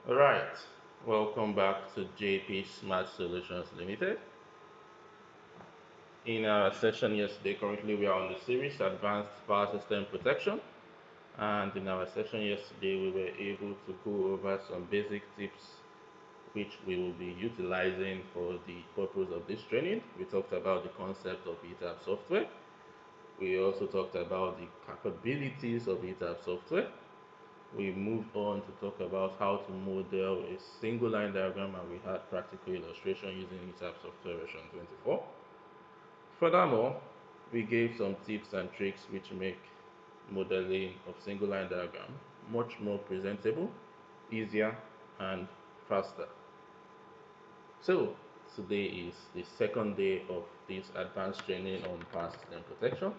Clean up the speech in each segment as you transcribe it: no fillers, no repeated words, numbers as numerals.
All right, welcome back to JP Smart Solutions Limited. In our session yesterday, currently we are on the series Advanced Power System Protection. And in our session yesterday, we were able to go over some basic tips which we will be utilizing for the purpose of this training. We talked about the concept of ETAP software. We also talked about the capabilities of ETAP software. We moved on to talk about how to model a single line diagram, and we had practical illustration using ETAP software version 24. Furthermore, we gave some tips and tricks which make modeling of single line diagram much more presentable, easier, and faster. So today is the second day of this advanced training on power system protection,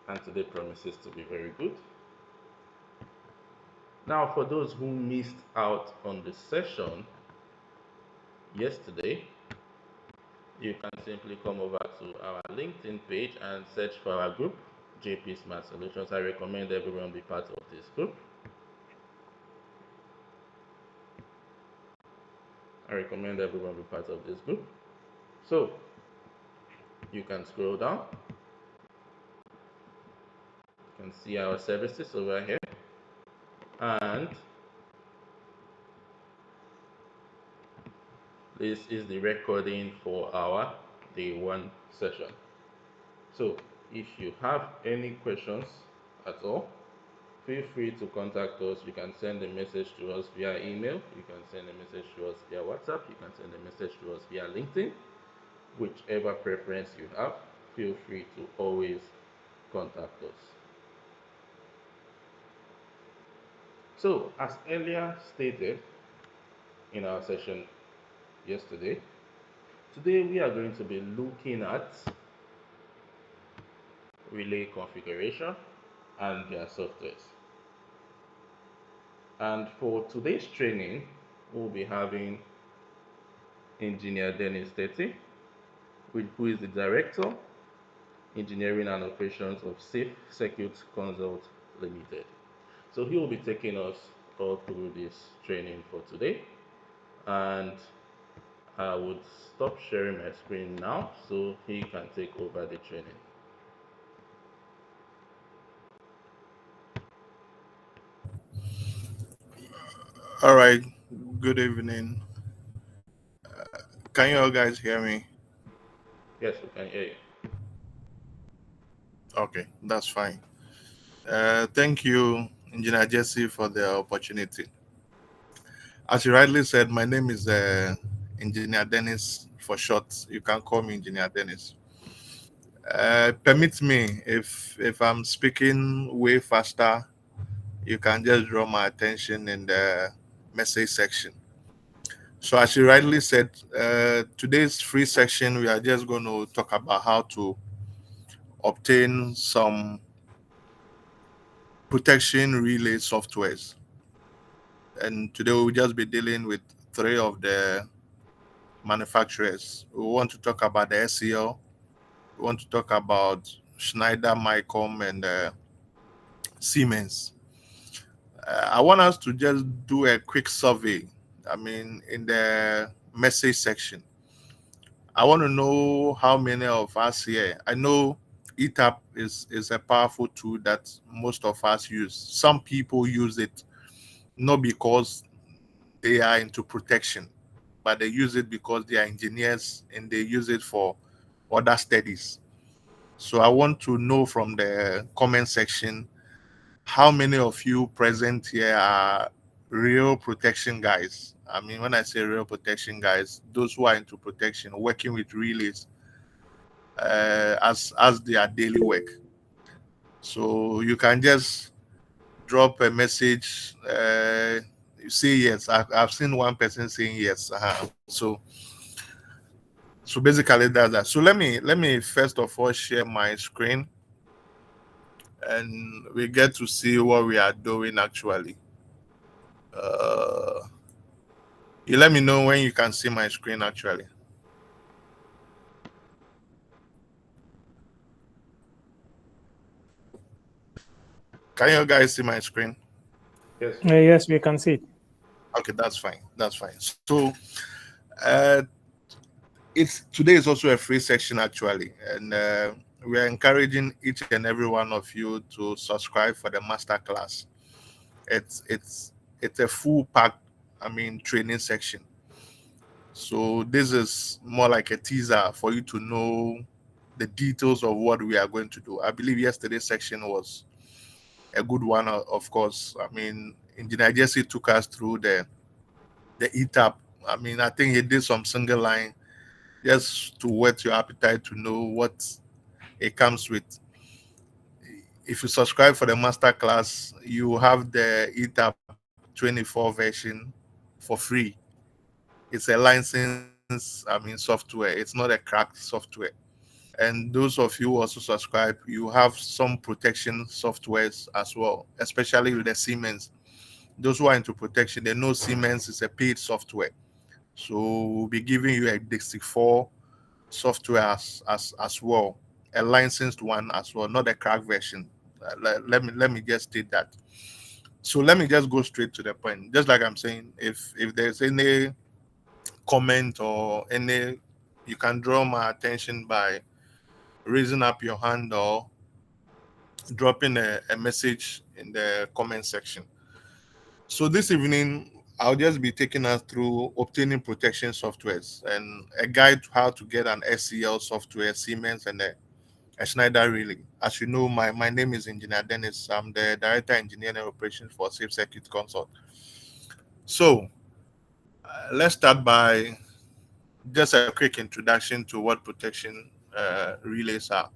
and today promises to be very good. Now, for those who missed out on the session yesterday, you can simply come over to our LinkedIn page and search for our group, JP Smart Solutions. I recommend everyone be part of this group. I recommend everyone be part of this group. So you can scroll down. You can see our services over here. And this is the recording for our day one session. So if you have any questions at all, feel free to contact us. You can send a message to us via email. You can send a message to us via WhatsApp. You can send a message to us via LinkedIn. Whichever preference you have, feel free to always contact us. So, as earlier stated in our session yesterday, today we are going to be looking at relay configuration and their softwares. And for today's training, we'll be having Engineer Dennis Teti, who is the Director, Engineering and Operations of Safe Circuit Consult Limited. So he will be taking us all through this training for today. And I would stop sharing my screen now so he can take over the training. All right. Good evening. Can you all guys hear me? Yes, we can hear you. Okay, that's fine. Thank you, Engineer Jesse, for the opportunity. As you rightly said, my name is Engineer Dennis for short. You can call me Engineer Dennis. Permit me, if I'm speaking way faster, you can just draw my attention in the message section. So, as you rightly said, today's free section, we are just going to talk about how to obtain some protection relay softwares. And today we'll just be dealing with three of the manufacturers. We want to talk about the SEL, we want to talk about Schneider, Micom, and Siemens. I want us to just do a quick survey. I mean, in the message section, I want to know how many of us here. I know ETAP is a powerful tool that most of us use. Some people use it not because they are into protection, but they use it because they are engineers and they use it for other studies. So I want to know from the comment section how many of you present here are real protection guys. I mean, when I say real protection guys, those who are into protection, working with relays as their daily work. So you can just drop a message. You say yes. I've seen one person saying yes. So basically that's that. So let me first of all share my screen and we get to see what we are doing actually. Uh, you let me know when you can see my screen actually. Can you guys see my screen? Yes. Yes, we can see it. Okay, that's fine. That's fine. So, uh, it's today is also a free section actually, and we are encouraging each and every one of you to subscribe for the master class. It's a full pack, I mean, training section. So this is more like a teaser for you to know the details of what we are going to do. I believe yesterday's section was a good one. Of course, I mean, Engineer Jesse took us through the ETAP. I mean, I think he did some single line just to whet your appetite to know what it comes with. If you subscribe for the master class, you have the ETAP 24 version for free. It's a licensed, I mean, software. It's not a cracked software. And those of you who also subscribe, you have some protection softwares as well, especially with the Siemens. Those who are into protection, they know Siemens is a paid software. So we'll be giving you a Dixie 4 software as well, a licensed one as well, not a crack version. Let me just state that. So let me just go straight to the point. Just like I'm saying, if there's any comment or any, you can draw my attention by raising up your hand or dropping a message in the comment section. So this evening, I'll just be taking us through obtaining protection softwares and a guide to how to get an SCL software, Siemens, and a Schneider Relay. As you know, my name is Engineer Dennis. I'm the Director Engineering and Operations for Safe Circuit Consult. So let's start by just a quick introduction to what protection relays are.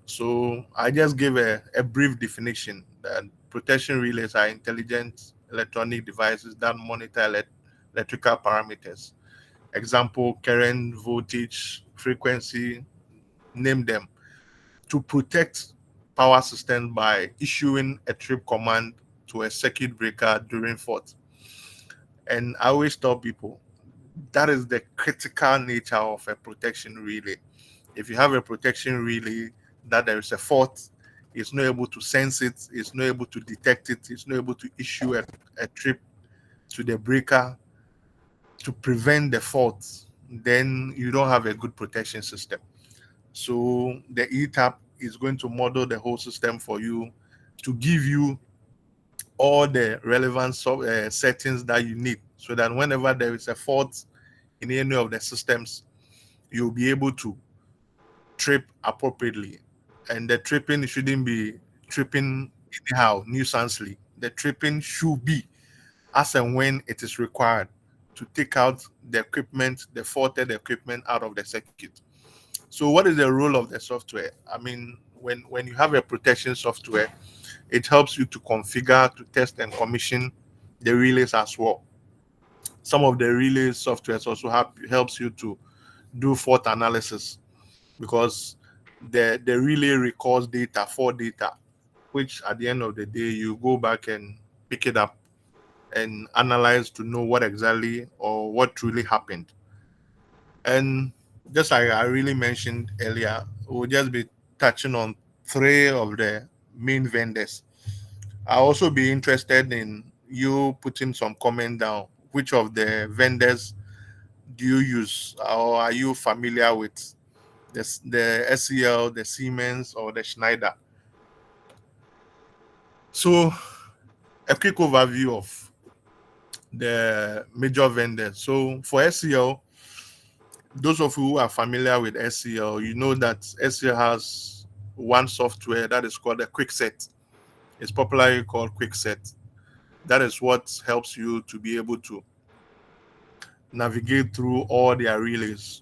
So I just gave a brief definition that protection relays are intelligent electronic devices that monitor electrical parameters. Example, current, voltage, frequency, name them, to protect power systems by issuing a trip command to a circuit breaker during fault. And I always tell people that is the critical nature of a protection relay. If you have a protection relay that there is a fault, it's not able to sense it, it's not able to detect it, it's not able to issue a trip to the breaker to prevent the fault, then you don't have a good protection system. So the ETAP is going to model the whole system for you to give you all the relevant settings that you need so that whenever there is a fault in any of the systems, you'll be able to trip appropriately. And the tripping shouldn't be tripping anyhow, nuisancely. The tripping should be as and when it is required to take out the equipment, the faulted equipment out of the circuit. So what is the role of the software? I mean, when you have a protection software, it helps you to configure, to test and commission the relays as well. Some of the relay softwares also helps you to do fault analysis because the relay records data for data, which at the end of the day you go back and pick it up and analyze to know what exactly or what truly happened. And just like I really mentioned earlier, we'll just be touching on three of the main vendors. I'll also be interested in you putting some comment down. Which of the vendors do you use, or are you familiar with the SEL, the Siemens, or the Schneider? So, a quick overview of the major vendors. So, for SEL, those of you who are familiar with SEL, you know that SEL has one software that is called a QuickSet. It's popularly called QuickSet. That is what helps you to be able to navigate through all their relays.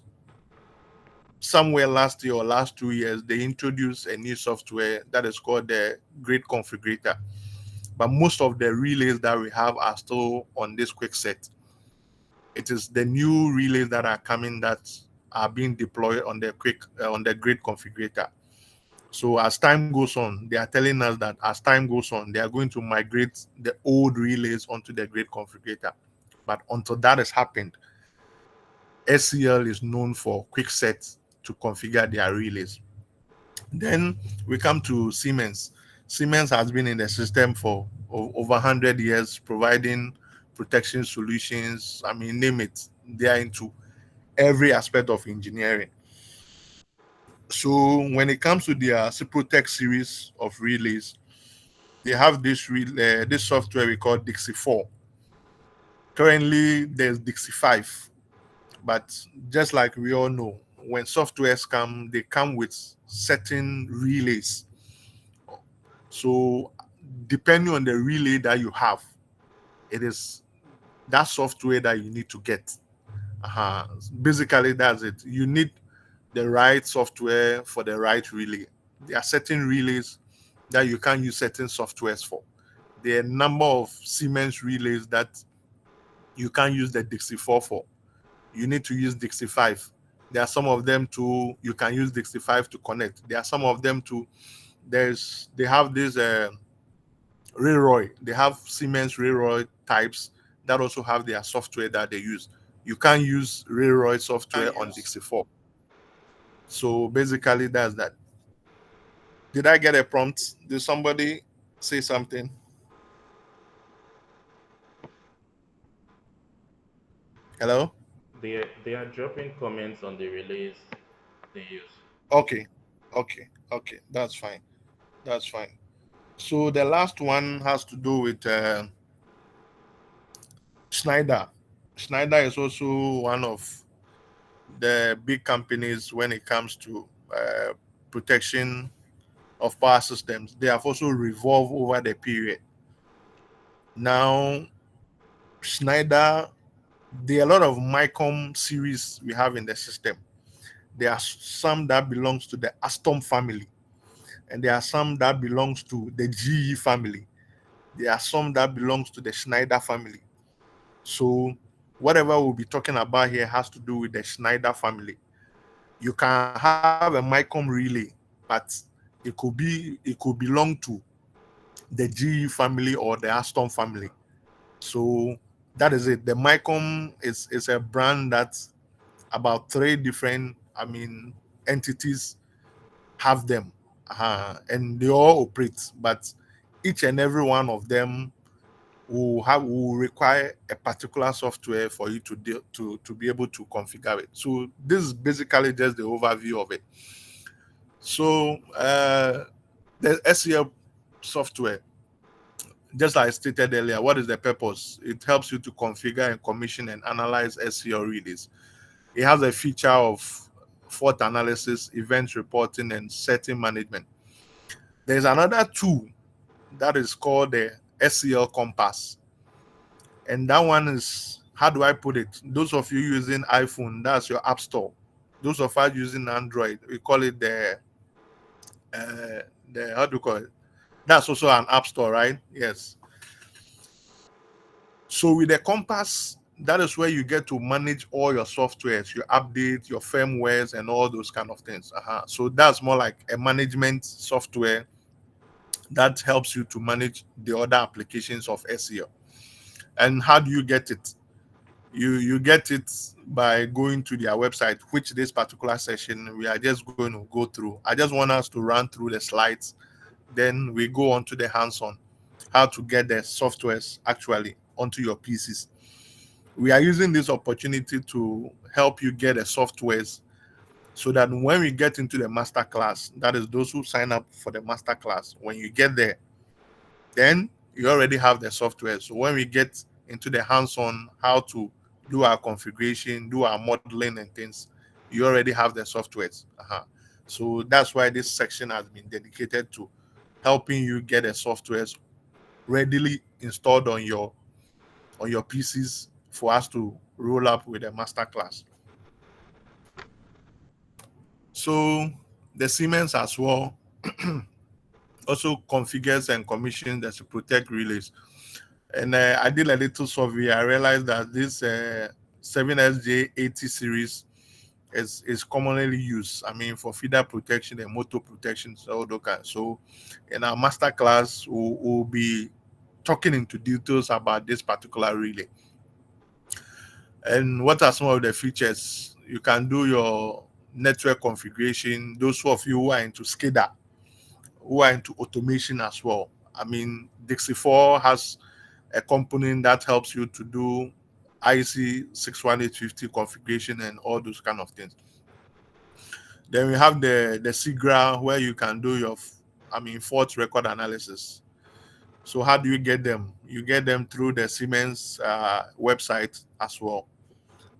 Somewhere last year or last 2 years, they introduced a new software that is called the Grid Configurator. But most of the relays that we have are still on this QuickSet. It is the new relays that are coming that are being deployed on the Grid Configurator. So as time goes on, they are telling us that as time goes on, they are going to migrate the old relays onto the Grid Configurator. But until that has happened, SCL is known for QuickSet to configure their relays. Then we come to Siemens. Siemens has been in the system for over 100 years, providing protection solutions. I mean, name it, they are into every aspect of engineering. So when it comes to their Ciprotech series of relays, they have this software we call Dixie 4. Currently, there's Dixie 5, but just like we all know, when softwares come, they come with certain relays. So depending on the relay that you have, it is that software that you need to get. Basically, that's it. You need the right software for the right relay. There are certain relays that you can use certain softwares for. There are a number of Siemens relays that you can use the Dixie 4 for. You need to use Dixie 5. There are some of them too, you can use Dixie 5 to connect. There are some of them too, they have this Railroy. They have Siemens Railroy types that also have their software that they use. You can't use Railroy software on Dixie 4. So basically, that's that. Did I get a prompt? Did somebody say something? Hello? They are dropping comments on the relays they use. Okay. Okay. That's fine. That's fine. So the last one has to do with Schneider. Schneider is also one of the big companies when it comes to protection of power systems. They have also revolved over the period. Now, Schneider, there are a lot of MICOM series we have in the system. There are some that belongs to the Aston family, and there are some that belongs to the GE family. There are some that belongs to the Schneider family. So whatever we'll be talking about here has to do with the Schneider family. You can have a MICOM relay, but it could belong to the GE family or the Aston family. So that is it. The MICOM is a brand that about three different, entities have them, and they all operate, but each and every one of them will require a particular software for you to be able to configure it. So this is basically just the overview of it. So the SEL software, just like I stated earlier, what is the purpose? It helps you to configure and commission and analyze SEL relays. It has a feature of fault analysis, event reporting, and setting management. There's another tool that is called the SEL Compass. And that one is, how do I put it? Those of you using iPhone, that's your app store. Those of us using Android, we call it how do you call it? That's also an app store, right? Yes. So with the Compass, that is where you get to manage all your softwares, your updates, your firmwares, and all those kind of things. So that's more like a management software that helps you to manage the other applications of SEO. And how do you get it? You get it by going to their website, which this particular session we are just going to go through. I just want us to run through the slides, then we go on to the hands-on, how to get the softwares actually onto your PCs. We are using this opportunity to help you get the softwares so that when we get into the master class, that is those who sign up for the master class, when you get there, then you already have the software. So when we get into the hands-on, how to do our configuration, do our modeling and things, you already have the softwares. So that's why this section has been dedicated to helping you get the softwares readily installed on your PCs for us to roll up with a master class. So the Siemens as well also configures and commissions the Ciprotech relays. And I did a little survey. I realized that this 7SJ80 series is commonly used. For feeder protection and motor protection. So in our master class, we'll be talking into details about this particular relay. And what are some of the features? You can do your network configuration. Those of you who are into SCADA, who are into automation as well. I mean, Dixie 4 has a component that helps you to do IC 61850 configuration and all those kind of things. Then we have the SIGRA where you can do your, fault record analysis. So how do you get them? You get them through the Siemens website as well,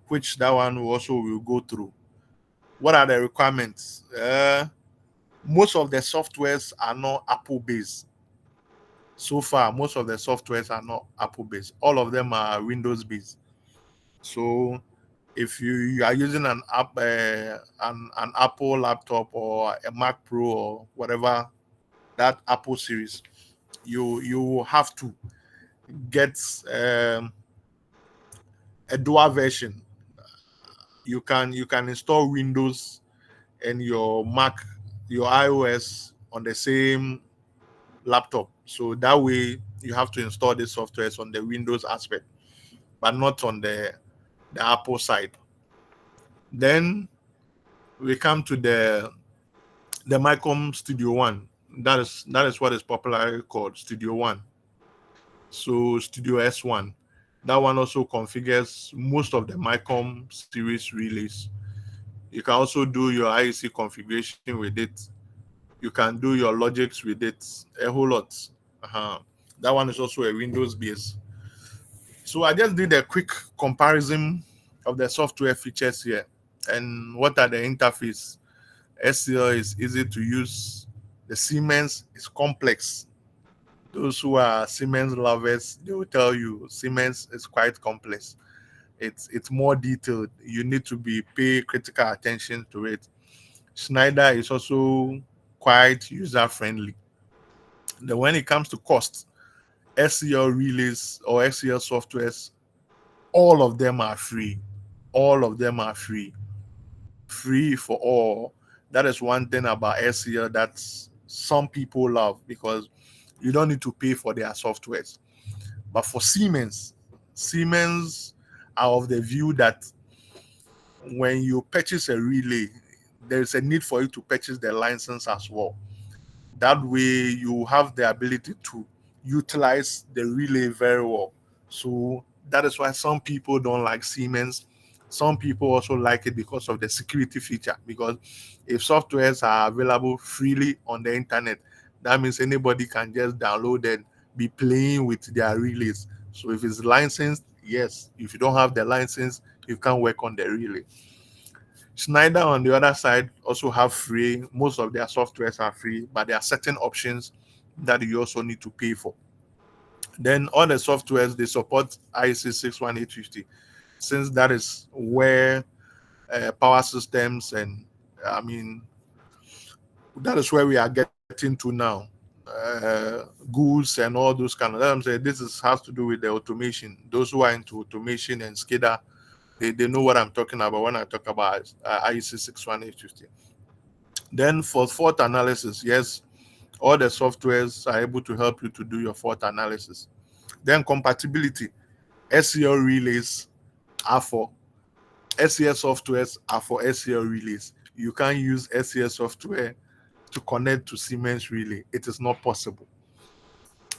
which that one we also will go through. What are the requirements? Most of the softwares are not Apple based. So far, most of the softwares are not Apple based. All of them are Windows based. So if you are using an Apple laptop or a Mac Pro or whatever, that Apple series, you have to get a dual version. You can install Windows and your Mac, your iOS on the same laptop. So that way you have to install the softwares on the Windows aspect, but not on the Apple side. Then we come to the Micom Studio One. That is what is popularly called Studio One. So Studio S1. That one also configures most of the Micom series relays. You can also do your IEC configuration with it. You can do your logics with it, a whole lot. Uh-huh. That one is also a Windows base. So I just did a quick comparison of the software features here and what are the interface. SCL is easy to use. The Siemens is complex. Those who are Siemens lovers, they will tell you Siemens is quite complex. It's more detailed. You need to be pay critical attention to it. Schneider is also quite user friendly. Then when it comes to cost, SCL relays or SCL softwares, all of them are free. All of them are free. Free for all. That is one thing about SCL that some people love because you don't need to pay for their softwares. But for Siemens are of the view that when you purchase a relay, there's a need for you to purchase the license as well. That way you have the ability to utilize the relay very well. So that is why some people don't like Siemens. Some people also like it because of the security feature. Because if softwares are available freely on the internet, that means anybody can just download and be playing with their relays. So if it's licensed, yes. If you don't have the license, you can't work on the relay. Schneider, on the other side, also have free. Most of their softwares are free, but there are certain options that you also need to pay for. Then all the softwares they support IEC 61850, since that is where power systems and I mean that is where we are getting to now. Goods and all those kind of. I'm saying has to do with the automation. Those who are into automation and SCADA, they know what I'm talking about when I talk about IEC 61850. Then for fault analysis, yes, all the softwares are able to help you to do your fault analysis. Then compatibility, SCL relays are for SCL softwares are for SCL relays. You can't use SCL software to connect to Siemens relay. It is not possible.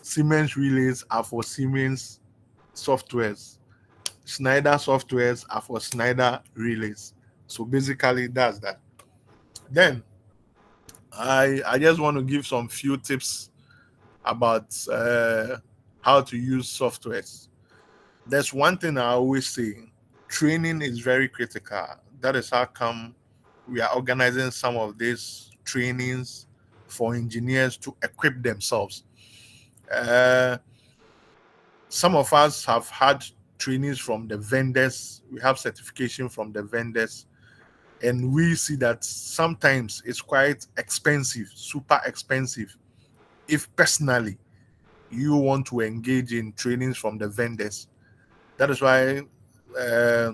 Siemens relays are for Siemens softwares. Schneider softwares are for Schneider relays. So basically, that's that. Then I just want to give some few tips about how to use softwares. There's one thing I always say: training is very critical. That is how come we are organizing some of these trainings for engineers to equip themselves. Uh, some of us have had trainings from the vendors. We have certification from the vendors, and we see that sometimes it's quite expensive, super expensive. If personally you want to engage in trainings from the vendors, that is why uh,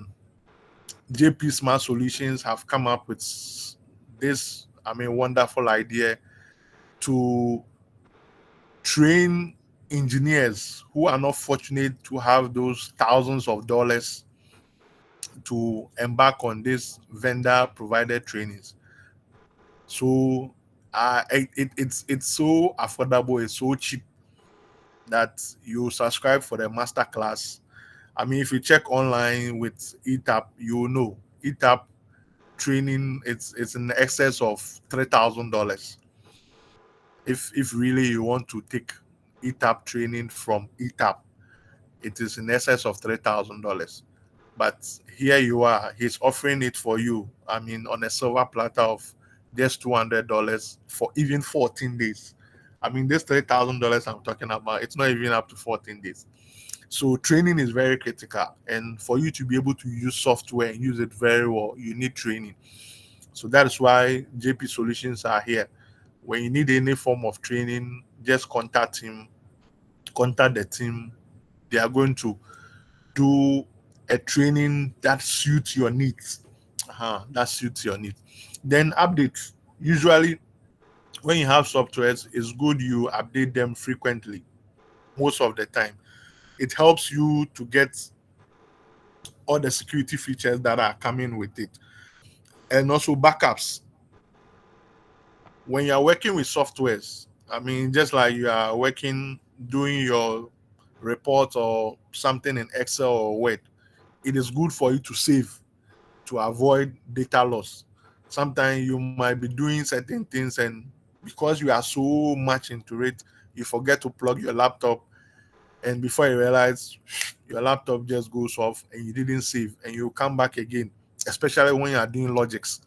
JP Smart Solutions have come up with this, wonderful idea to train engineers who are not fortunate to have those thousands of dollars to embark on this vendor provided trainings. So It's so affordable, it's so cheap that you subscribe for the master class. I mean, if you check online with ETAP, you will know ETAP training. It's in excess of $3,000. If really you want to take ETAP training from ETAP, it is in excess of $3,000. But here you are, he's offering it for you. I mean, on a silver platter of just $200 for even 14 days. I mean, this $3,000 I'm talking about, it's not even up to 14 days. So training is very critical, and for you to be able to use software and use it very well, you need training. So that is why JP Solutions are here. When you need any form of training, just contact him, contact the team. They are going to do a training that suits your needs. That suits your needs. Then updates. Usually, when you have softwares, it's good you update them frequently. Most of the time, it helps you to get all the security features that are coming with it, and also backups. When you are working with softwares, I mean, just like you are working doing your report or something in Excel or Word, it is good for you to save to avoid data loss. Sometimes you might be doing certain things, and because you are so much into it, you forget to plug your laptop, and before you realize, your laptop just goes off and you didn't save, and you come back again, especially when you are doing logics.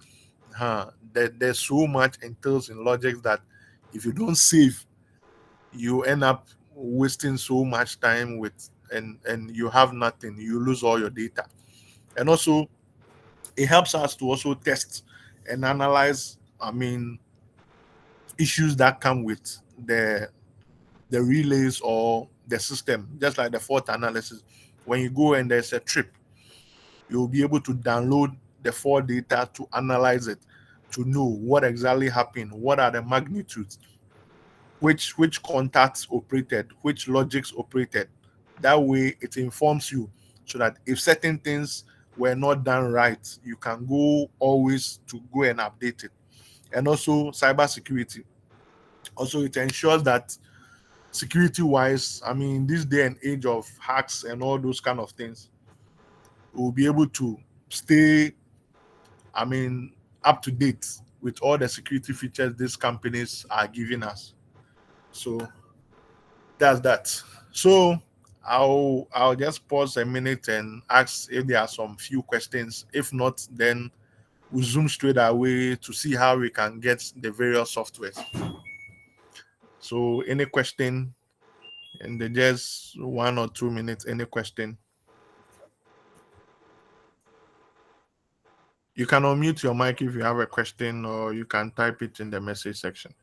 There's so much entails in logics that if you don't save, you end up wasting so much time with, and you have nothing, you lose all your data. And also, it helps us to also test and analyze, I mean, issues that come with the relays or the system, just like the fault analysis. When you go and there's a trip, you'll be able to download the fault data to analyze it, to know what exactly happened, what are the magnitudes, which contacts operated, which logics operated. That way it informs you, so that if certain things were not done right, you can go always to go and update it. And also cybersecurity. Also, it ensures that security wise, I mean, this day and age of hacks and all those kind of things, we'll be able to stay, I mean, up to date with all the security features these companies are giving us. So that's that. So I'll just pause a minute and ask if there are some few questions. If not, then we'll zoom straight away to see how we can get the various softwares. So any question in the just 1 or 2 minutes, any question? You can unmute your mic if you have a question, or you can type it in the message section.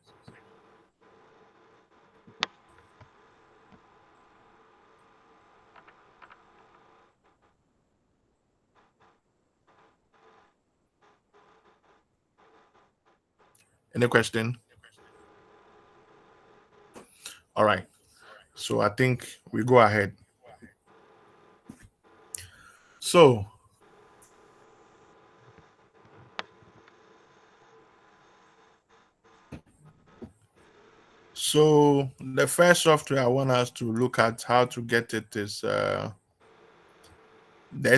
Any question? All right. So I think we go ahead. So the first software I want us to look at how to get it is the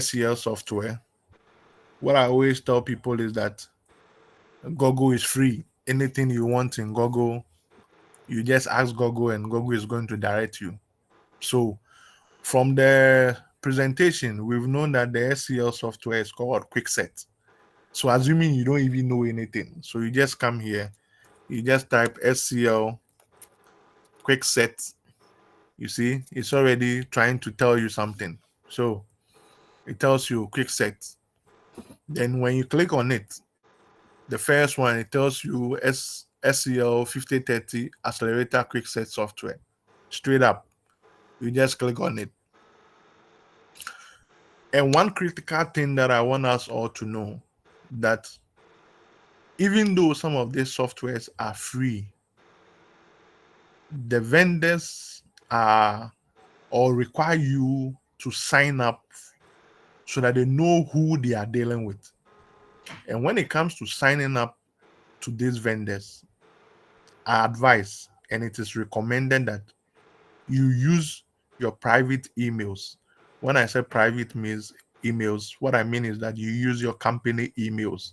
SEL software. What I always tell people is that Google is free. Anything you want in Google, you just ask Google and Google is going to direct you. So from the presentation, we've known that the SEL software is called QuickSet. So assuming you don't even know anything, so you just come here, you just type SEL QuickSet. You see, it's already trying to tell you something. So it tells you QuickSet. Then when you click on it, the first one, it tells you SEL 5030 Accelerator QuickSet software. Straight up, you just click on it. And one critical thing that I want us all to know, that even though some of these softwares are free, the vendors are or require you to sign up so that they know who they are dealing with. And when it comes to signing up to these vendors, I advise and it is recommended that you use your private emails. When I say private means emails, what I mean is that you use your company emails.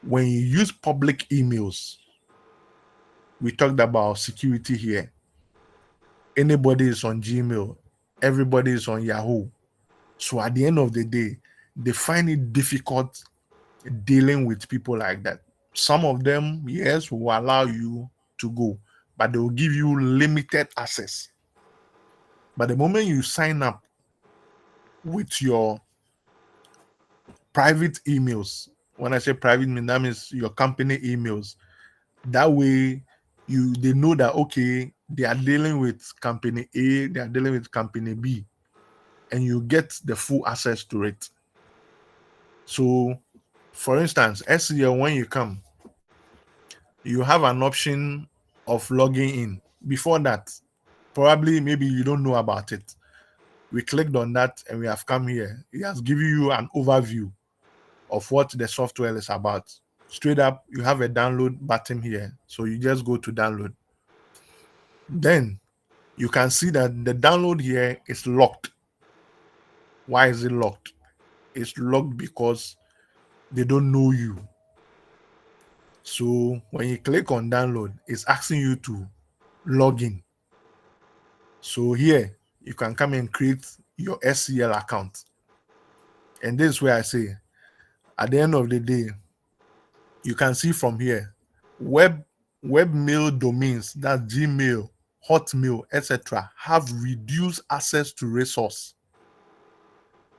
When you use public emails, we talked about security here. Anybody is on Gmail, everybody is on Yahoo. So at the end of the day, they find it difficult dealing with people like that. Some of them, yes, will allow you to go, but they will give you limited access. But the moment you sign up with your private emails, when I say private, that means your company emails. That way, they know that okay, they are dealing with company A, they are dealing with company B, and you get the full access to it. So, for instance, SEL, when you come, you have an option of logging in. Before that, probably maybe you don't know about it. We clicked on that and we have come here. It has given you an overview of what the software is about. Straight up, you have a download button here. So you just go to download. Then you can see that the download here is locked. Why is it locked? It's locked because they don't know you. So when you click on download, it's asking you to log in. So here you can come and create your SCL account. And this is where I say, at the end of the day, you can see from here, webmail domains, that's Gmail, Hotmail, etc., have reduced access to resource.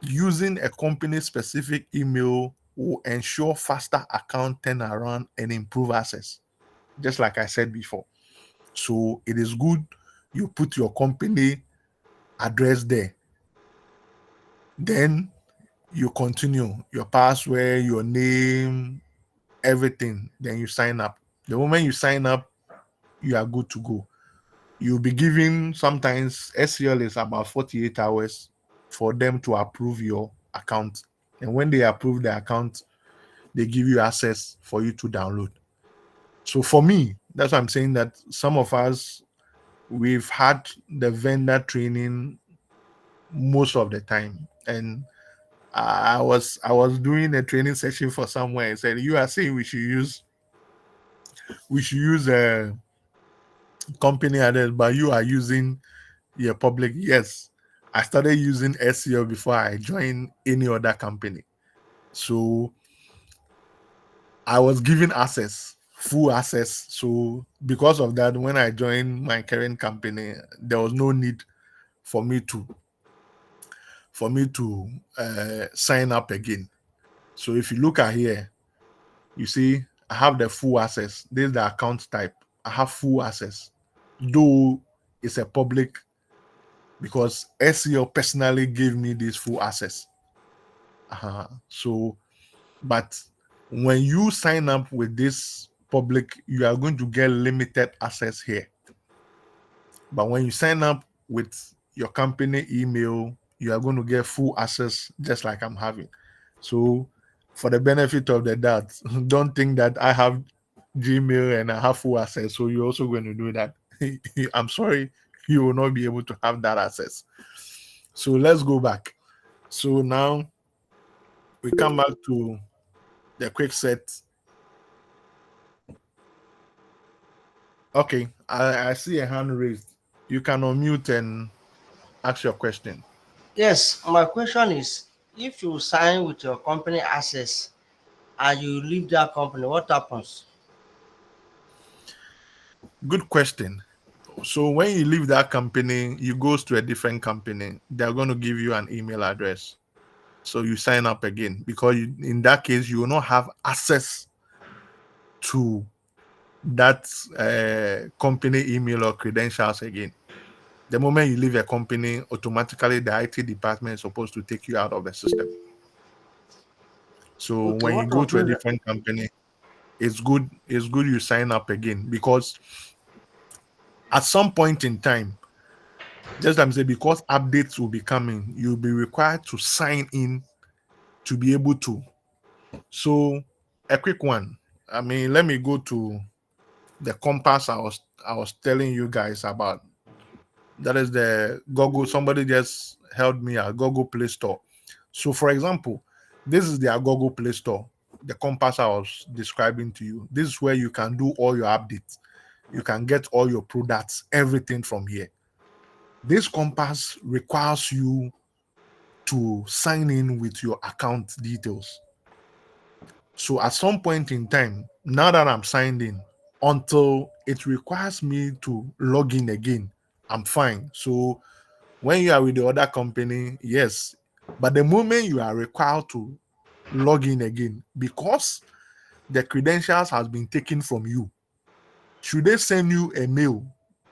Using a company-specific email will ensure faster account turnaround and improve access, just like I said before. So it is good you put your company address there. Then you continue your password, your name, everything. Then you sign up. The moment you sign up, you are good to go. You'll be given sometimes SEL is about 48 hours for them to approve your account. And when they approve the account, they give you access for you to download. So for me, that's why I'm saying that some of us we've had the vendor training most of the time. And I was doing a training session for somewhere and said, you are saying we should use a company address, but you are using your public. Yes, I started using SEO before I joined any other company. So I was given access, full access. So because of that, when I joined my current company, there was no need for me to sign up again. So if you look at here, you see I have the full access. This is the account type. I have full access, though it's a public, because SEO personally gave me this full access. So, but when you sign up with this public, you are going to get limited access here. But when you sign up with your company email, you are going to get full access, just like I'm having. So, for the benefit of the doubt, don't think that I have Gmail and I have full access. So you're also going to do that. I'm sorry, you will not be able to have that access. So let's go back. So now we come back to the quick set. Okay, I see a hand raised. You can unmute and ask your question. Yes, my question is, if you sign with your company access and you leave that company, what happens? Good question. So when you leave that company, you goes to a different company. They're going to give you an email address. So you sign up again, because in that case you will not have access to that company email or credentials again. The moment you leave a company, automatically the IT department is supposed to take you out of the system. So Okay, when you what go of to a those? different company, it's good you sign up again, because at some point in time, just like I say, because updates will be coming, you'll be required to sign in to be able to. So a quick one. I mean, let me go to the compass I was telling you guys about. That is the Google. Somebody just held me at Google Play Store. So, for example, this is their Google Play Store. The compass I was describing to you. This is where you can do all your updates. You can get all your products, everything from here. This compass requires you to sign in with your account details. So at some point in time, now that I'm signed in, until it requires me to log in again, I'm fine. So when you are with the other company, yes. But the moment you are required to log in again, because the credentials has been taken from you, should they send you a mail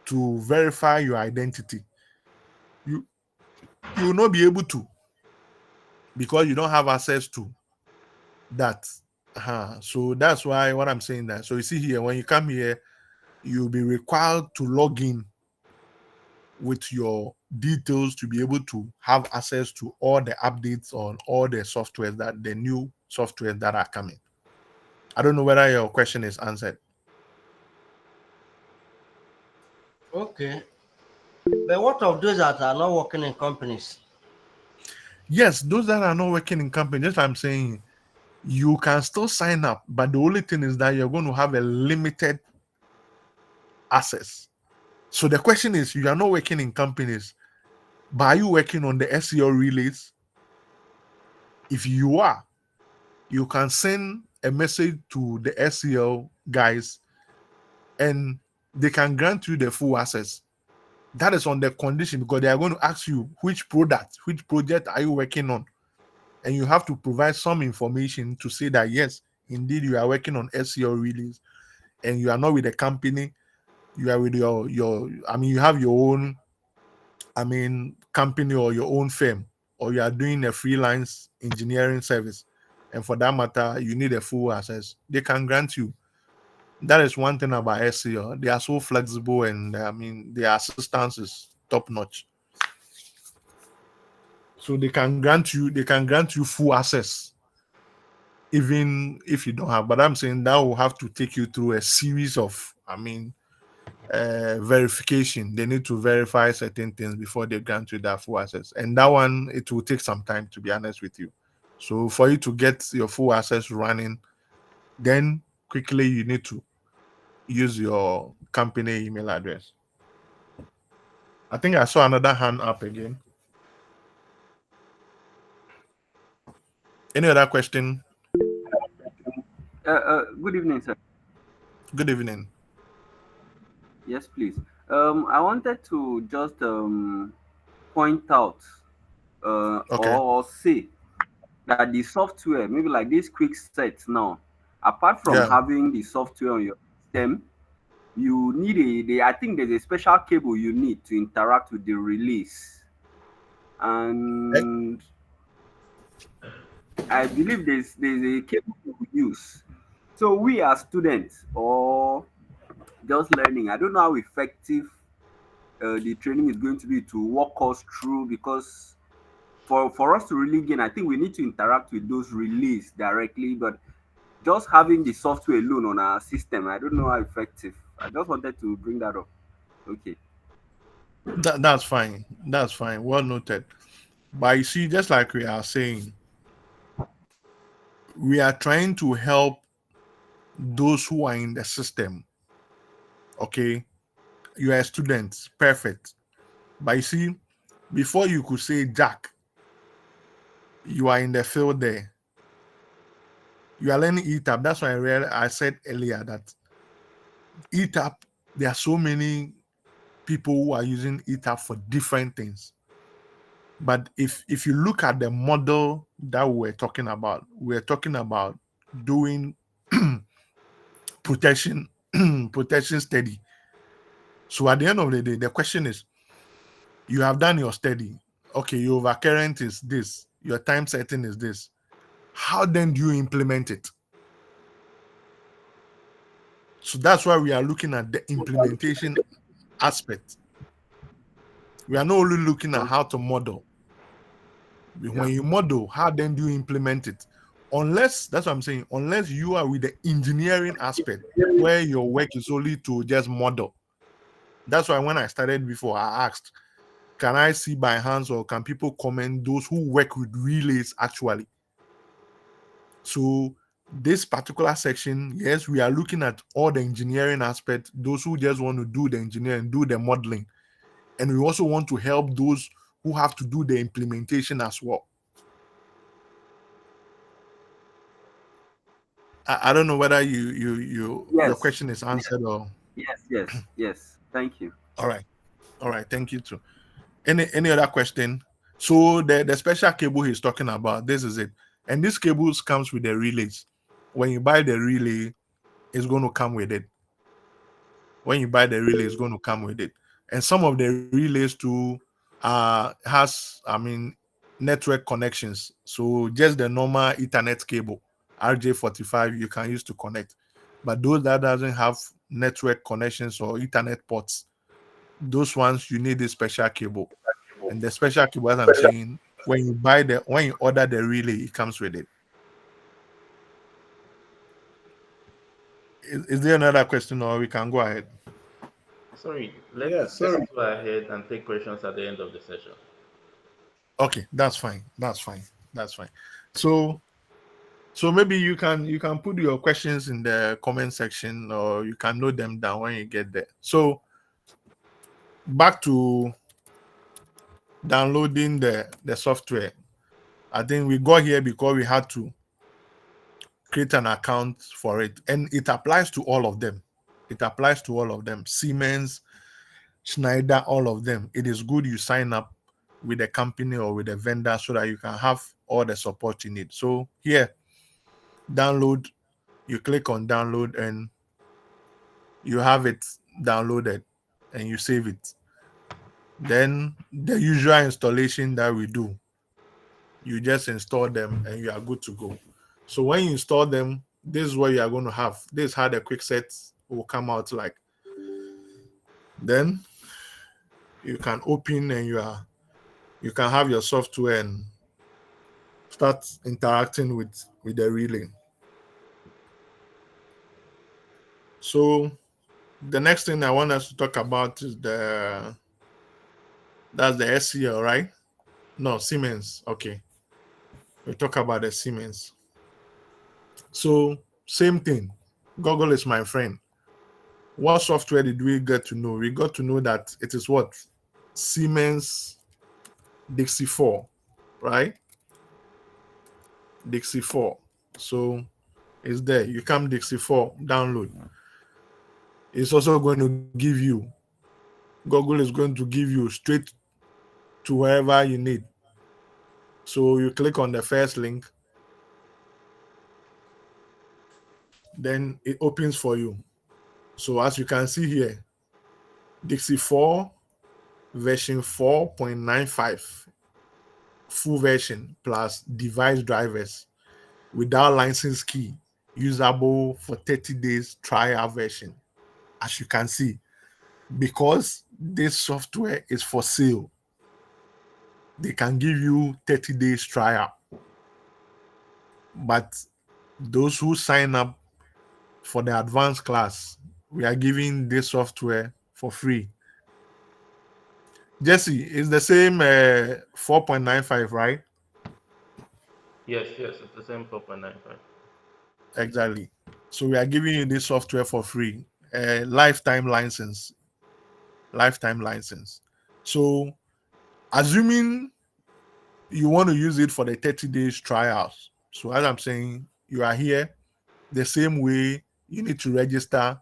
to verify your identity? You you will not be able to, because you don't have access to that. So that's why what I'm saying that. So you see here, when you come here, you'll be required to log in with your details to be able to have access to all the updates on all the software, that the new software that are coming. I don't know whether your question is answered. Okay. But what of those that are not working in companies? Yes, those that are not working in company, just like I'm saying, you can still sign up, but the only thing is that you're going to have a limited access. So the question is, you are not working in companies, but are you working on the SEO relays? If you are, you can send a message to the SEO guys and they can grant you the full access. That is on the condition, because they are going to ask you which product, which project are you working on, and you have to provide some information to say that yes, indeed you are working on SEO release, and you are not with a company, you are with your I mean, you have your own, I mean, company or your own firm, or you are doing a freelance engineering service, and for that matter, you need a full access. They can grant you. That is one thing about SEO. They are so flexible, and I mean, their assistance is top notch. So they can grant you full access, even if you don't have. But I'm saying that will have to take you through a series of, I mean, verification. They need to verify certain things before they grant you that full access, and that one, it will take some time, to be honest with you. So for you to get your full access running, then quickly you need to use your company email address. I think I saw another hand up again. Any other question? Good evening, sir. Good evening. Yes, please. I wanted to just point out Okay. or say that the software, maybe like this quick set now, apart from Yeah. having the software on your system, you need I think there's a special cable you need to interact with the release. Eh, And I believe there's a cable we use. So we as students or just learning, I don't know how effective the training is going to be to walk us through, because for us to really gain, I think we need to interact with those relays directly. But just having the software alone on our system, I don't know how effective. I just wanted to bring that up. Okay. that's fine. That's fine. Well noted. But you see, just like we are saying, we are trying to help those who are in the system. Okay. You are a student. Perfect. But you see, before you could say Jack, you are in the field there. You are learning ETAP. That's why I said earlier that ETAP, there are so many people who are using ETAP for different things. But if you look at the model that we're talking about doing protection protection study. So at the end of the day, the question is, you have done your study. Okay, your overcurrent is this, your time setting is this. How then do you implement it? So that's why we are looking at the implementation aspect. We are not only looking at Okay. how to model. Yeah. When you model, how then do you implement it? unless that's what I'm saying, unless you are with the engineering aspect where your work is only to just model. That's why when I started before, I asked, can I see by hands or can people comment those who work with relays actually? So this particular section, yes, we are looking at all the engineering aspect, those who just want to do the engineering, do the modeling. And we also want to help those who have to do the implementation as well. I don't know whether your Yes, question is answered or yes. Thank you. all right. All right, thank you too. Any other question? So the special cable he's talking about, this is it. And this cables comes with the relays. When you buy the relay, it's going to come with it. When you buy the relay, it's going to come with it. And some of the relays too has, I mean, network connections. So just the normal Ethernet cable, RJ45, you can use to connect. But those that doesn't have network connections or Ethernet ports, those ones you need a special cable. And the special cable, as I'm saying, when you order the relay, it comes with it. Is there another question, or we can go ahead? Sorry, Yes. let's go ahead and take questions at the end of the session. Okay, that's fine. That's fine. That's fine. So maybe you can put your questions in the comment section, or you can note them down when you get there. So back to downloading the software. I think we got here because we had to create an account for it, and it applies to all of them. It applies to all of them. Siemens, Schneider, all of them. It is good you sign up with a company or with a vendor so that you can have all the support you need. So here, download, you click on download and you have it downloaded and you save it. Then the usual installation that we do, you just install them and you are good to go. So when you install them, this is what you are going to have. This is how the quick set will come out like. Then you can open and you can have your software and start interacting with the relay. So the next thing I want us to talk about is that's the SCL, right? No, Siemens. Okay. We talk about the Siemens. So same thing. Google is my friend. What software did we get to know? We got to know that it is what? Siemens Dixie 4, right? Dixie 4. So it's there. You come Dixie 4, download. It's also going to give you, Google is going to give you straight to wherever you need. So you click on the first link, then it opens for you. So as you can see here, Dixie 4 version 4.95 full version plus device drivers without license key, usable for 30 days trial version. As you can see, because this software is for sale, they can give you 30 days trial. But those who sign up for the advanced class, we are giving this software for free. Jesse, it's the same 4.95, right? Yes, it's the same 4.95. Exactly. So we are giving you this software for free. Lifetime license. Lifetime license. So assuming you want to use it for the 30 days trials. So as I'm saying, you are here the same way you need to register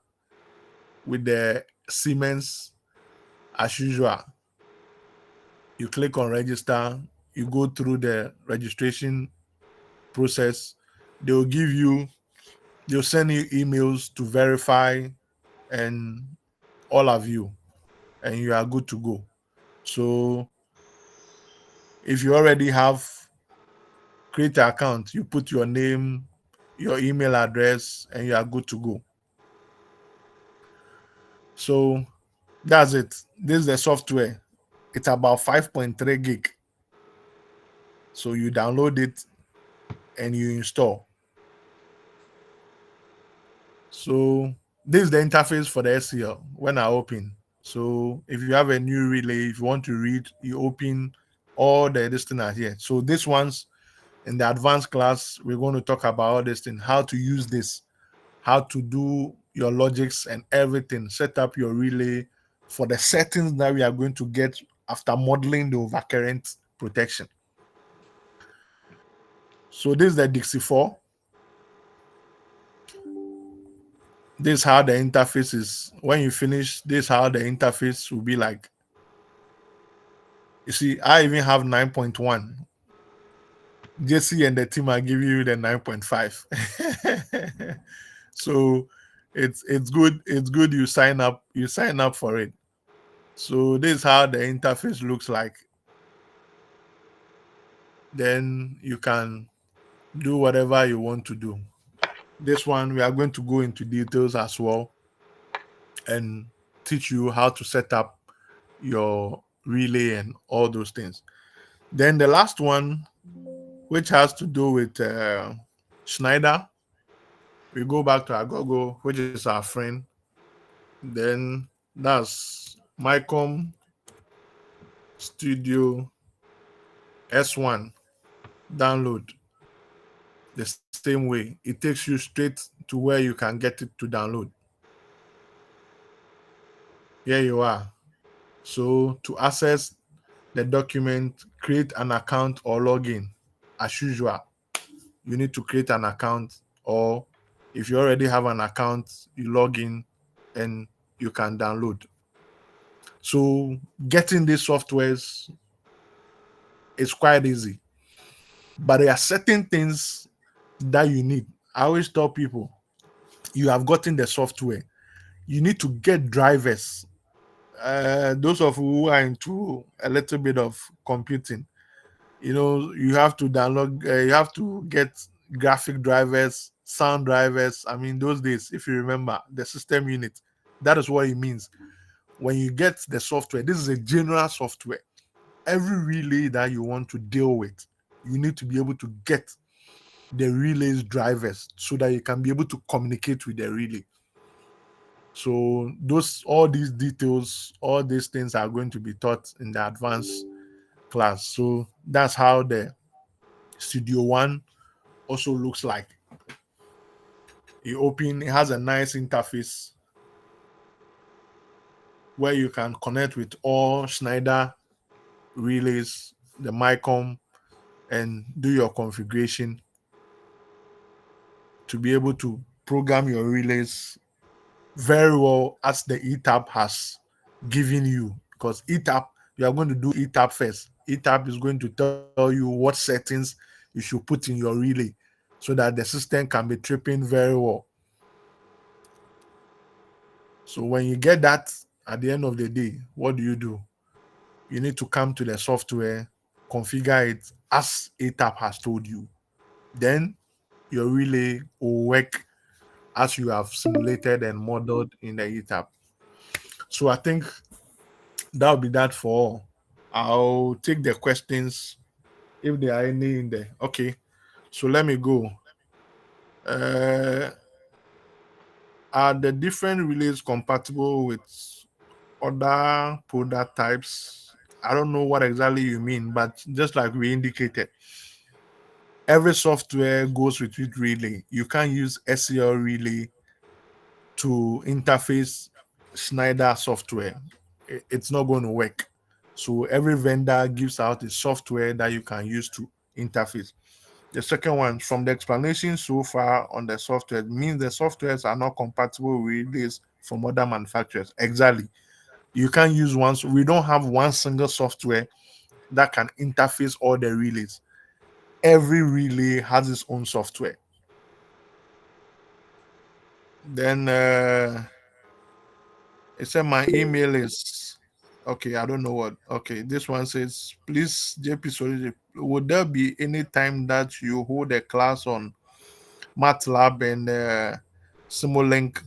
with the Siemens as usual. You click on register, you go through the registration process. They'll send you emails to verify and all of you, and you are good to go. So if you already have create an account, you put your name, your email address, and you are good to go. So that's it. This is the software. It's about 5.3 gig. So you download it and you install. So this is the interface for the SCL when I open. So if you have a new relay, if you want to read, you open all the this thing are here. So this one's in the advanced class, we're going to talk about all this thing, how to use this, how to do your logics and everything, set up your relay for the settings that we are going to get after modeling the overcurrent protection. So this is the Dixie 4. This is how the interface is. When you finish, this is how the interface will be like. You see, I even have 9.1. JC and the team are giving you the 9.5. So it's good. It's good you sign up. You sign up for it. So this is how the interface looks like. Then you can do whatever you want to do. This one, we are going to go into details as well and teach you how to set up your relay and all those things. Then the last one, which has to do with Schneider, we go back to Agogo, which is our friend. Then that's Mycom Studio S1 download. The same way, it takes you straight to where you can get it to download. Here you are. So to access the document, create an account or login. As usual, you need to create an account, or if you already have an account, you log in and you can download. So getting these softwares is quite easy, but there are certain things that you need. I always tell people, you have gotten the software, you need to get drivers. Those of you who are into a little bit of computing, you have to download, you have to get graphic drivers, sound drivers. I mean, those days, if you remember the system unit, that is what it means. When you get the software, this is a general software. Every relay that you want to deal with, you need to be able to get the relays drivers so that you can be able to communicate with the relay. So all these details, all these things are going to be taught in the advanced class. So that's how the Studio One also looks like. You open, it has a nice interface where you can connect with all Schneider relays, the Mycom, and do your configuration to be able to program your relays very well as the ETAP has given you. Because ETAP, you are going to do ETAP first. ETAP is going to tell you what settings you should put in your relay so that the system can be tripping very well. So when you get that, at the end of the day, what do? You need to come to the software, configure it as ETAP has told you. Then your relay will work as you have simulated and modeled in the ETAP. So I think that'll be that for all. I'll take the questions if there are any in there. Okay, so let me go. Are the different relays compatible with other product types? I don't know what exactly you mean, but just like we indicated, every software goes with each relay. You can't use SCL relay to interface Schneider software. It's not going to work. So every vendor gives out a software that you can use to interface. The second one, from the explanation so far on the software, means the softwares are not compatible with this from other manufacturers. Exactly. You can't use one. We don't have one single software that can interface all the relays. Every relay has its own software. Then it said my email is okay. I don't know what. Okay, this one says, please, JP, sorry, would there be any time that you hold a class on MATLAB and Simulink?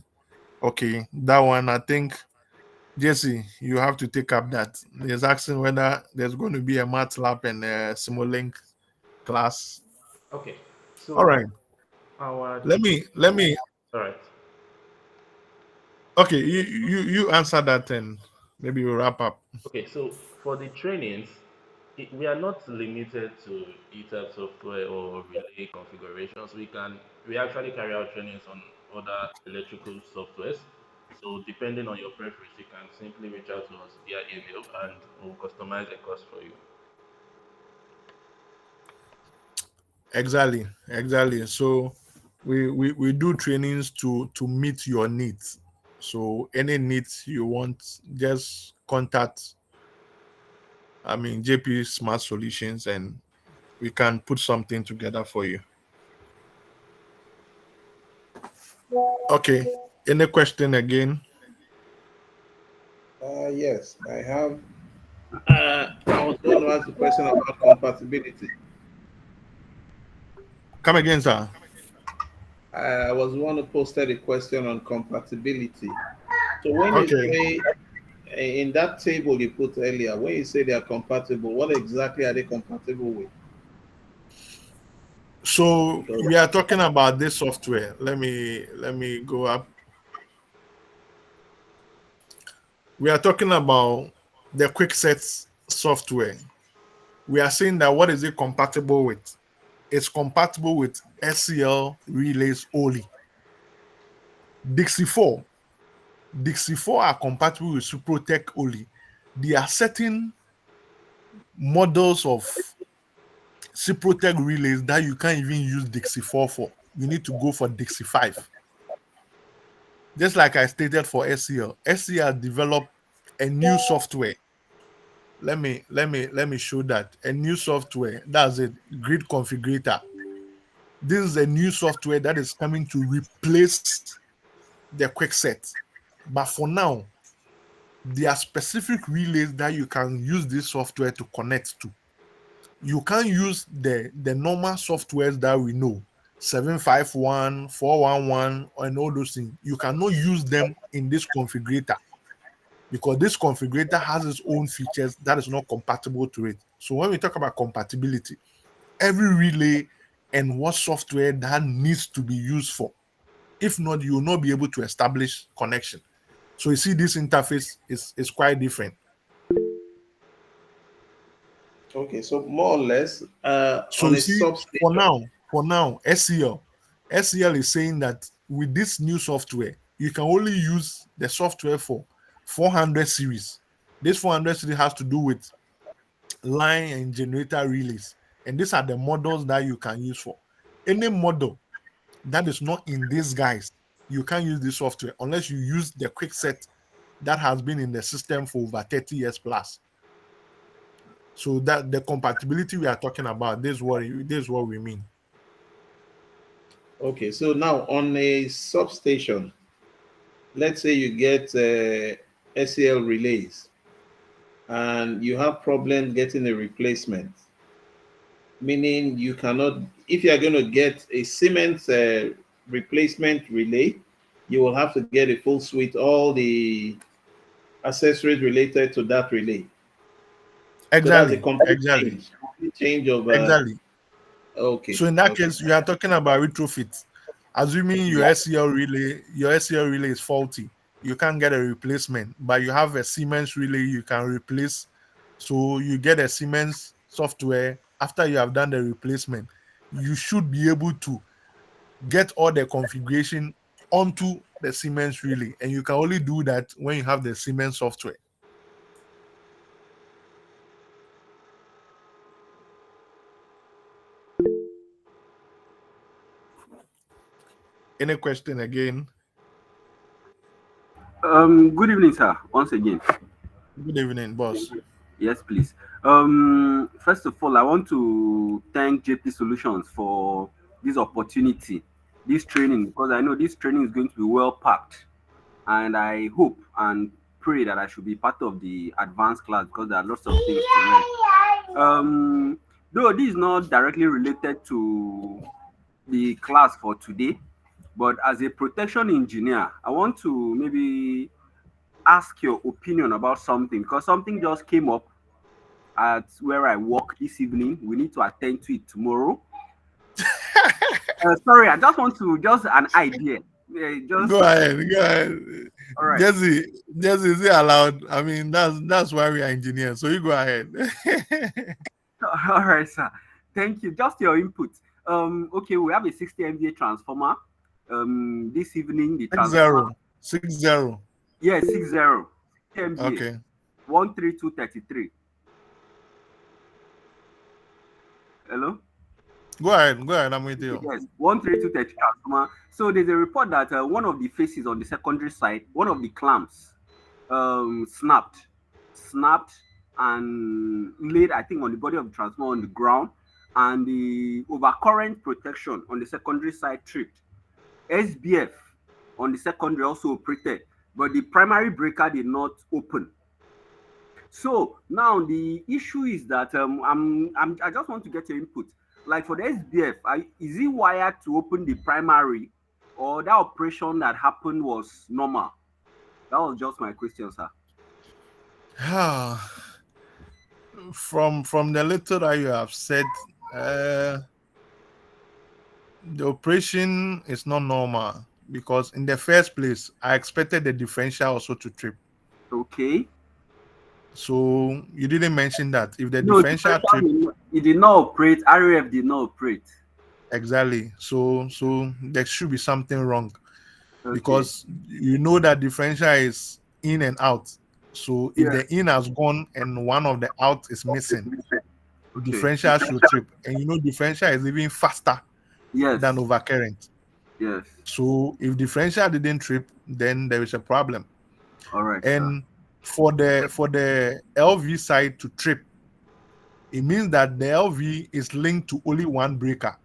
Okay, that one, I think, Jesse, you have to take up that. He's asking whether there's going to be a MATLAB and Simulink class. Okay. All So right. our Let me. all right. Okay, you answer that, and maybe we'll wrap up. Okay, so for the trainings, we are not limited to ETAP software or relay configurations. We actually carry out trainings on other electrical softwares. So depending on your preference, you can simply reach out to us via email and we'll customize a course for you. Exactly. So we do trainings to meet your needs. So any needs you want, just contact, JP Smart Solutions, and we can put something together for you. Okay. Any question again? Yes, I have. I was going to ask a question about compatibility. Come again, sir. I was the one who posted a question on compatibility. So when you Okay. say in that table you put earlier, when you say they are compatible, what exactly are they compatible with? So Because we are talking about this software. Let me go up. We are talking about the QuickSet software. We are saying that what is it compatible with? It's compatible with SCL relays only. Dixie 4. Dixie 4 are compatible with Suprotec only. There are certain models of Suprotec relays that you can't even use Dixie 4 for. You need to go for Dixie 5. Just like I stated for SCL. SCL developed a new software. Let me show that. A new software. That's a grid configurator. This is a new software that is coming to replace the QuickSet. But for now, there are specific relays that you can use this software to connect to. You can't use the normal softwares that we know, 751, 411, and all those things. You cannot use them in this configurator because this configurator has its own features that is not compatible to it. So when we talk about compatibility, every relay and what software that needs to be used for. If not, you will not be able to establish connection. So you see, this interface is quite different. okay, so more or less So on you a see, for substation. now, for now, SCL is saying that with this new software, you can only use the software for 400 series. This 400 series has to do with line and generator relays, and these are the models that you can use for. Any model that is not in these guys, you can't use this software unless you use the QuickSet that has been in the system for over 30 years plus. So that the compatibility we are talking about, this is what we mean. Okay, so now on a substation, let's say you get SEL relays and you have problem getting a replacement, meaning you cannot, if you are going to get a Siemens replacement relay, you will have to get a full suite, all the accessories related to that relay. So that's a Exactly, complete exactly, change, complete change of, exactly. okay, So in that okay. case, you are talking about retrofit. Assuming your SCL relay is faulty, you can't get a replacement, but you have a Siemens relay you can replace. So you get a Siemens software after you have done the replacement. You should be able to get all the configuration onto the Siemens relay, and you can only do that when you have the Siemens software. Any question again? Good evening, sir. Once again. Good evening, boss. Yes, please. First of all, I want to thank JP Solutions for this opportunity, this training, because I know this training is going to be well packed, and I hope and pray that I should be part of the advanced class because there are lots of things to learn. Though this is not directly related to the class for today, but as a protection engineer, I want to maybe ask your opinion about something because something just came up at where I work this evening. We need to attend to it tomorrow. Sorry, I just want to just an idea. Just Go ahead, go ahead. all right. Jesse, is it allowed? I mean, that's why we are engineers. So you go ahead. All right, sir. Thank you. Just your input. Okay, we have a 60 MVA transformer. This evening the transformer. 60. Yeah, 60 MVA. Okay. 13233. Hello. Go ahead. I'm with you. Yes, 13230 transformer. So there's a report that one of the faces on the secondary side, one of the clamps, snapped, and laid, I think, on the body of the transformer on the ground, and the overcurrent protection on the secondary side tripped. SBF on the secondary also operated, but the primary breaker did not open. So now the issue is that I just want to get your input. Like for the SBF, is it wired to open the primary, or that operation that happened was normal? That was just my question, sir. From the little that you have said, the operation is not normal because in the first place, I expected the differential also to trip. Okay. So you didn't mention that if the No, differential trip, it did not operate. RAF did not operate. exactly. So there should be something wrong, Okay. because you know that differential is in and out. So if the in has gone and one of the out is missing, differential should trip. And you know differential is even faster than overcurrent. Yes. So if differential didn't trip, then there is a problem. All right. And for the LV side to trip, it means that the LV is linked to only one breaker.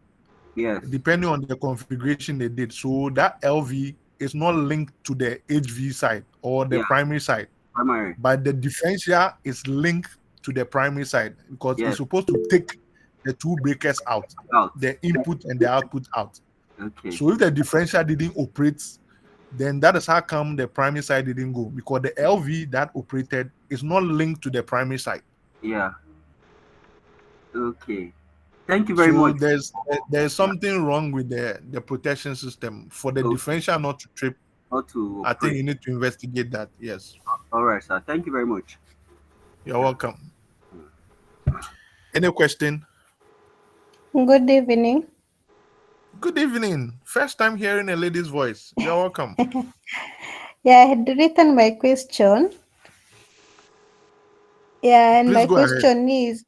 Yes. Depending on the configuration they did. So that LV is not linked to the HV side or the primary side. Primary. But the differential is linked to the primary side because it's supposed to take the two breakers out, the input and the output out. Okay. So if the differential didn't operate, then that is how come the primary side didn't go, because the LV that operated is not linked to the primary side. Yeah. Okay. Thank you very much. There's something wrong with the protection system for the differential not to trip. I think you need to investigate that. Yes. All right, sir. Thank you very much. You're welcome. Any question? Good evening. Good evening. First time hearing a lady's voice. You're welcome. Yeah, I had written my question. Yeah, and Please my question is,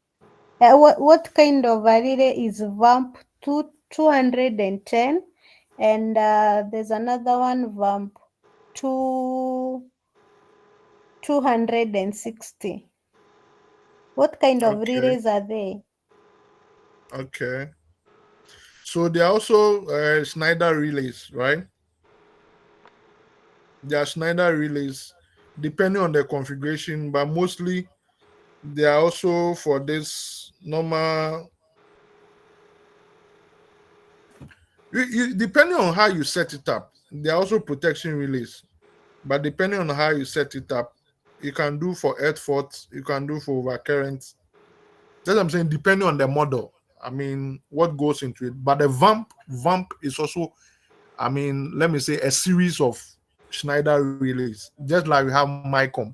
what kind of a relay is VAMP 210? And there's another one, VAMP 260. What kind of relays are they? Okay. So they are also Schneider relays, right? They are Schneider relays, depending on the configuration, but mostly they are also for this normal. Depending on how you set it up, they are also protection relays, but depending on how you set it up, you can do for earth faults, you can do for overcurrents. That's what I'm saying, depending on the model. I mean, what goes into it. But the VAMP is also, I mean, let me say, a series of Schneider relays, just like we have MICOM.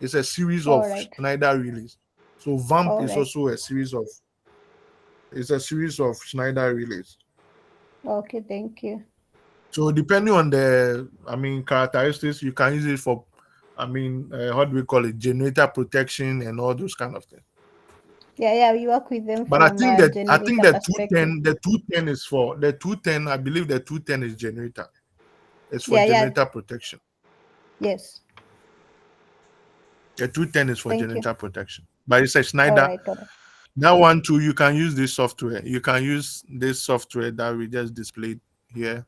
It's a series of Schneider relays. So VAMP is also a series of Schneider relays. Okay, thank you. So depending on the, I mean, characteristics, you can use it for, I mean, what do we call it, generator protection and all those kind of things. Yeah, we work with them. But I think the 210 is for the 210. I believe the 210 is generator. It's for generator protection. Yes. The 210 is for generator protection. But it's a Schneider. All right. That one too, you can use this software. You can use this software that we just displayed here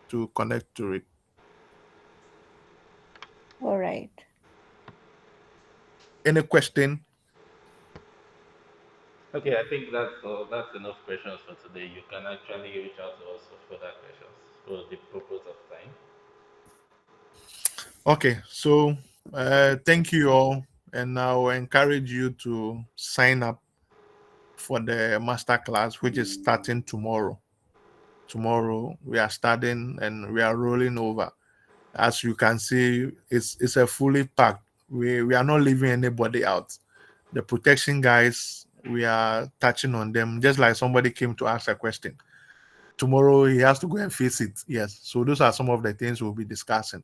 to connect to it. All right. Any question? Okay, I think that's enough questions for today. You can actually reach out to us for further questions for the purpose of time. Okay, so thank you all, and I'll encourage you to sign up for the masterclass, which is starting tomorrow. tomorrow we are starting and we are rolling over. As you can see, it's a fully packed. We are not leaving anybody out. The protection guys, we are touching on them, just like somebody came to ask a question. Tomorrow he has to go and face it. Yes. So those are some of the things we'll be discussing.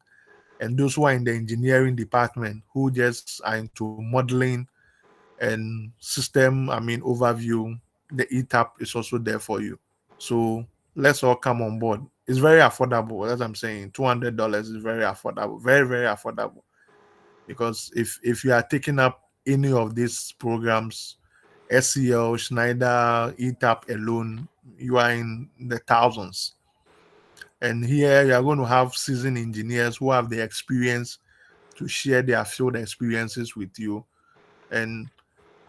And those who are in the engineering department who just are into modeling and system, overview, the ETAP is also there for you. So let's all come on board. It's very affordable, as I'm saying. $200 is very affordable, very, very affordable. Because if you are taking up any of these programs, SCL, Schneider, ETAP alone, you are in the thousands. And here you are going to have seasoned engineers who have the experience to share their field experiences with you. And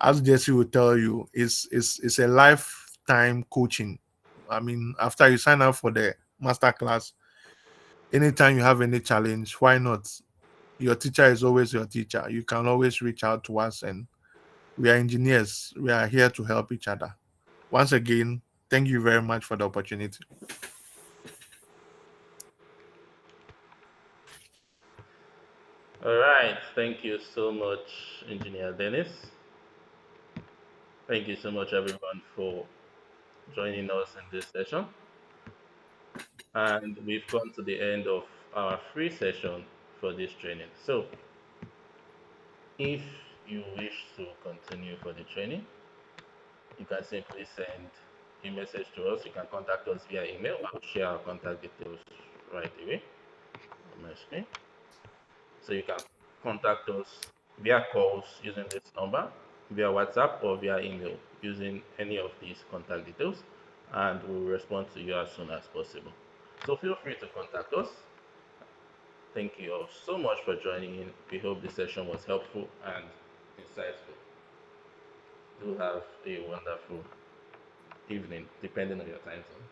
as Jesse will tell you, it's a lifetime coaching. After you sign up for the master class, anytime you have any challenge, why not? Your teacher is always your teacher. You can always reach out to us, and we are engineers. We are here to help each other. Once again, thank you very much for the opportunity. All right. Thank you so much, Engineer Dennis. Thank you so much, everyone, for joining us in this session. And we've come to the end of our free session for this training. So, if you wish to continue for the training, you can simply send a message to us. You can contact us via email. I'll share our contact details right away on my screen. So you can contact us via calls using this number, via WhatsApp, or via email using any of these contact details, and we'll respond to you as soon as possible. So feel free to contact us. Thank you all so much for joining in. We hope this session was helpful and insightful. Do have a wonderful evening, depending on your time zone.